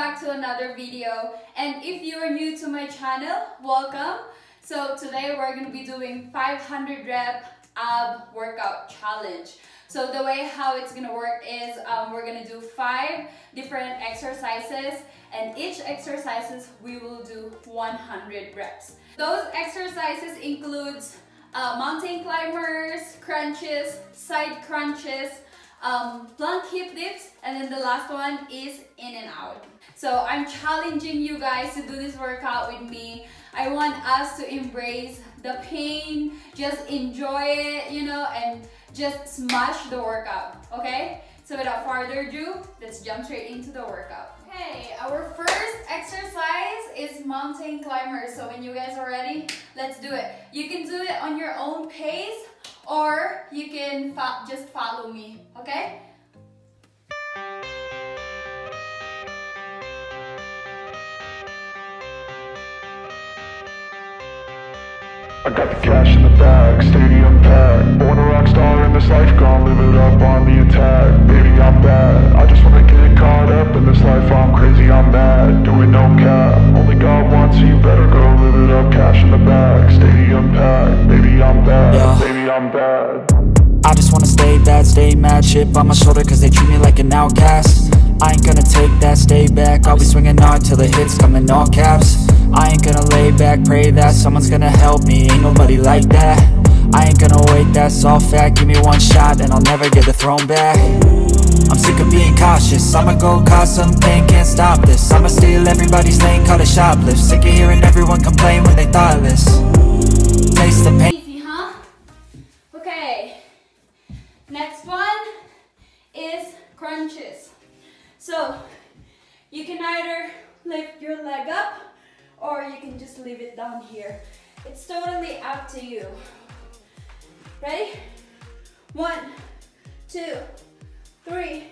back to another video, and if you are new to my channel, welcome. So today we're going to be doing 500 rep ab workout challenge. So the way how it's going to work is we're going to do 5 different exercises, and each exercises we will do 100 reps. Those exercises includes mountain climbers, crunches, side crunches, plank hip dips, and then the last one is in and out. So I'm challenging you guys to do this workout with me. I want us to embrace the pain, just enjoy it, you know, and just smash the workout, okay? So without further ado, let's jump straight into the workout. Okay, our first exercise is mountain climbers. So when you guys are ready, let's do it. You can do it on your own pace, or you can just follow me, okay? I got the cash in the bag, stadium packed. Born a rock star in this life, gon' live it up on the attack. Baby, I'm bad, I just wanna get caught up in this life. I'm crazy, I'm mad, doing no cap. Only God wants, so you better go live it up. Cash in the bag, stadium packed. Baby, I'm bad, yeah. Baby, I'm bad. I just wanna stay bad, stay mad. Chip on my shoulder cause they treat me like an outcast. I ain't gonna take that, stay back. I'll be swinging hard till the hits come in all caps. I ain't gonna lay back, pray that someone's gonna help me. Ain't nobody like that. I ain't gonna wait, that's all fact. Give me one shot and I'll never get the throne back. I'm sick of being cautious, I'ma go cause some pain, can't stop this. I'ma steal everybody's lane, call it shoplift. Sick of hearing everyone complain when they thoughtless. Taste the pain. Easy, huh? Okay, next one is crunches. So you can either lift your leg up or you can just leave it down here. It's totally up to you. Ready? 1, 2, 3,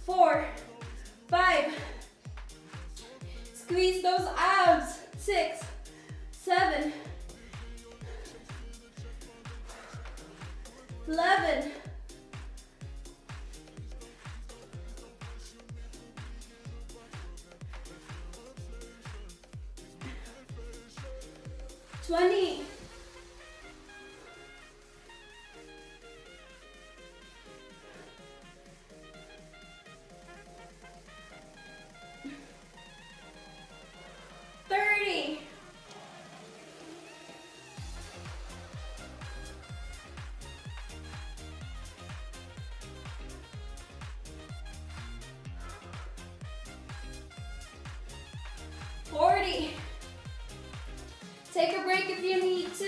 4, 5. Squeeze those abs. 6, 7, 11. 20. 30. 40. Take a break if you need to.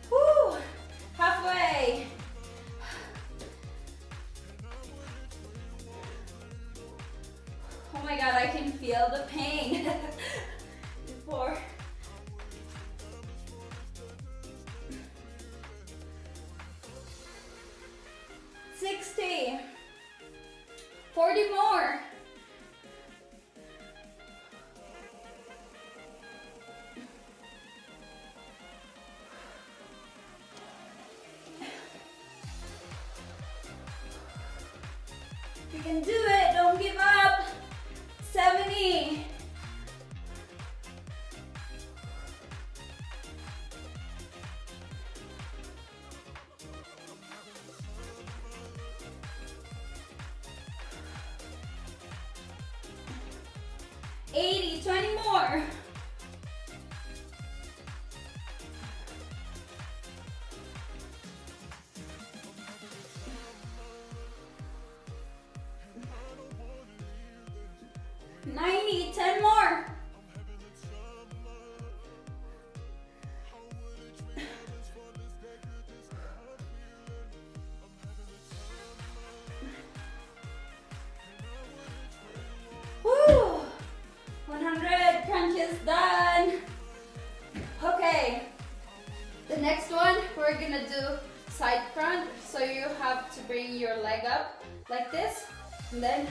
'Whew, halfway. Oh my God, I can feel the pain. Before. 60. 40 more. 'You can do it, don't give up. 70. 80, 20 more. 90, 10 more. 100 crunches done. Okay, the next one we're gonna do side crunch. So you have to bring your leg up like this and then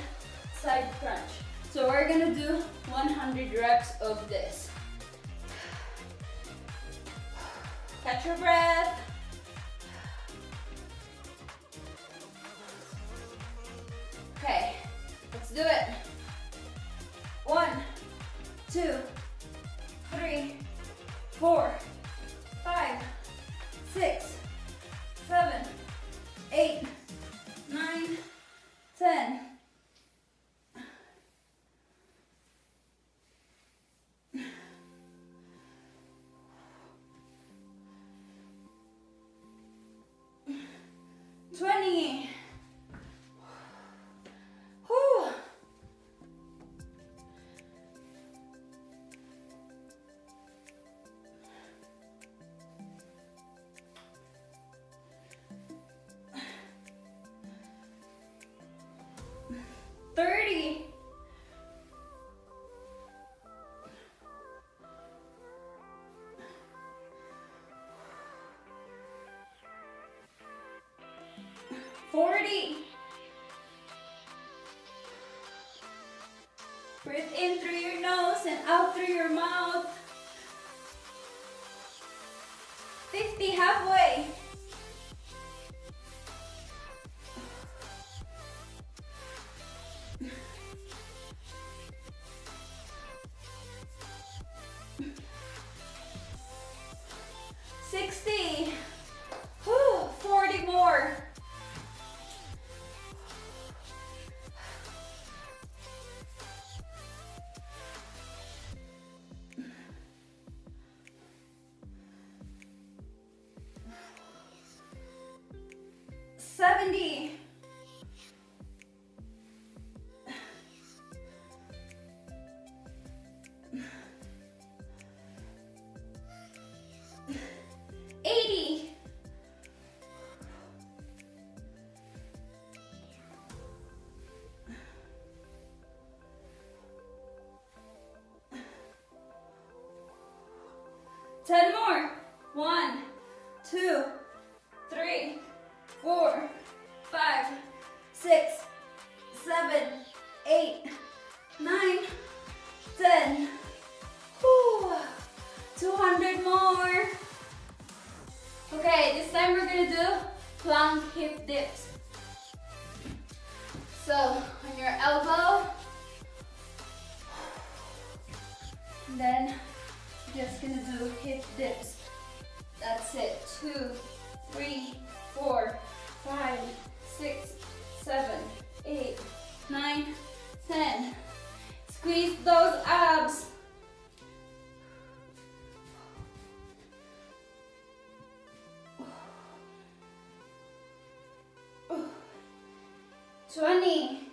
side crunch. So we're gonna do 100 reps of this. Catch your breath. Okay, let's do it. 1, 2, 3, 4, 5, 6, 7, 8, 9, 10. Whew. 30. 40. Breathe in through your nose and out through your mouth. 50, halfway. 60. Whew, 40 more. 70. 80. 10 more. 1, 2, 3, 4, 5, 6, 7, 8, 9, 10. Whew. 200 more. Okay, this time we're gonna do plank hip dips. So on your elbow, and then just gonna do hip dips. That's it. 2, 3, 4, 5, 6, 7, 8, 9, 10. Squeeze those abs. Twenty.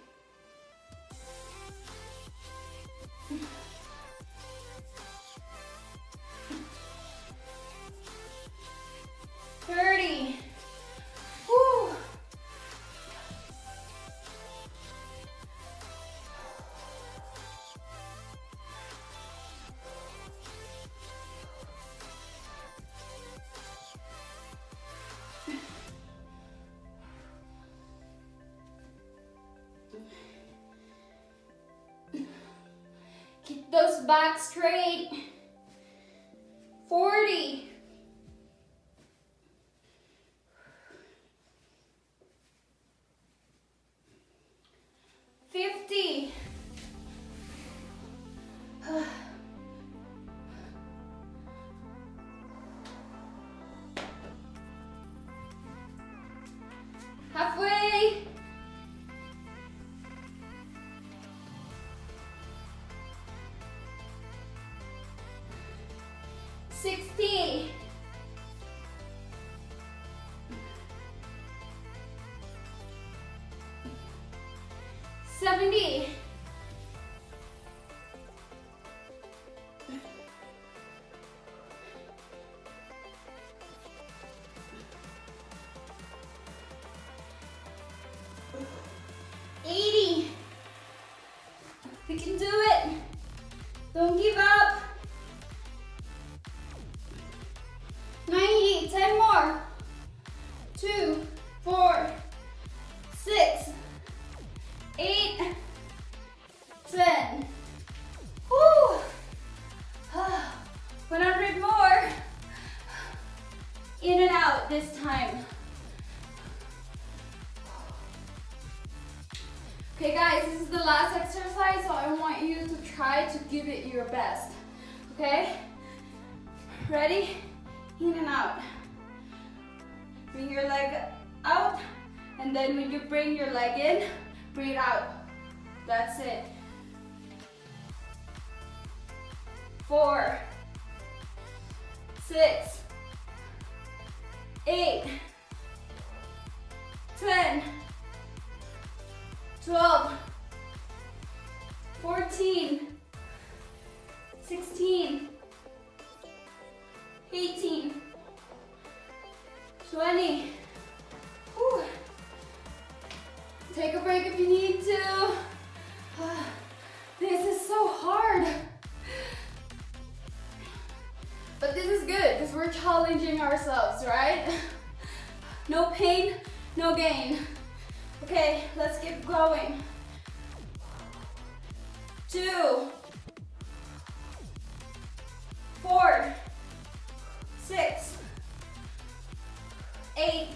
30. Whew. 'Keep those back straight. 40. 50. 60. 70. 80. We can do it. Don't give up. 90. 10 more. 2, 4, 6, 8, this time. Okay guys, this is the last exercise, so I want you to try to give it your best. Okay? Ready? In and out. Bring your leg out, and then when you bring your leg in, breathe out. That's it. 4, 6, 8, 10, 12, 14, 16, 18, 20. Whew. Take a break if you need to. This is so hard. But this is good because we're challenging ourselves, right? No pain, no gain. Okay, let's keep going. 2, 4, 6, 8,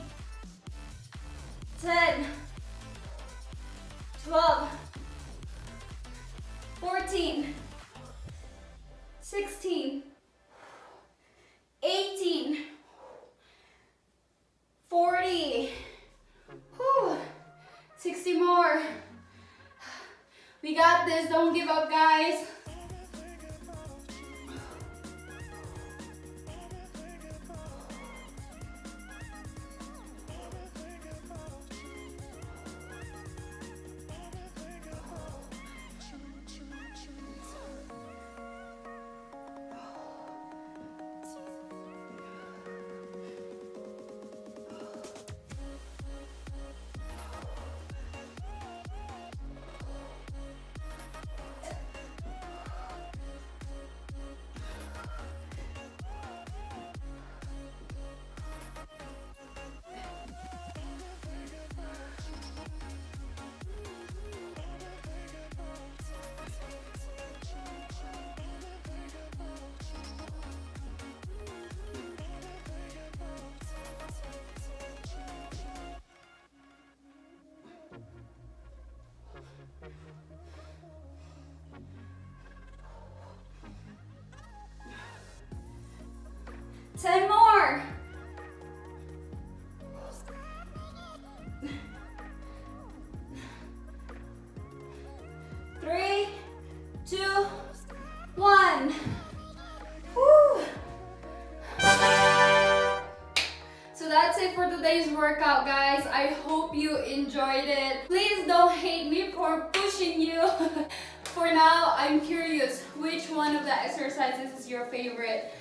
10, 12, 14, 16, 18, 40, whew, 60 more. We got this, don't give up, guys. Ten more. 3, 2, 1. Woo. So that's it for today's workout, guys. I hope you enjoyed it. Please don't hate me for pushing you. For now, I'm curious which one of the exercises is your favorite.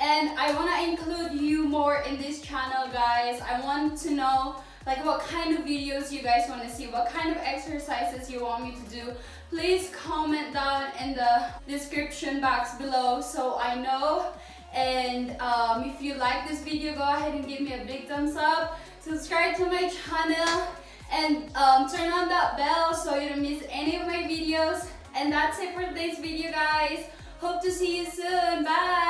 And I want to include you more in this channel, guys. I want to know like what kind of videos you guys want to see, what kind of exercises you want me to do. Please comment down in the description box below so I know. And if you like this video, go ahead and give me a big thumbs up. Subscribe to my channel and turn on that bell so you don't miss any of my videos. And that's it for today's video, guys. Hope to see you soon. Bye.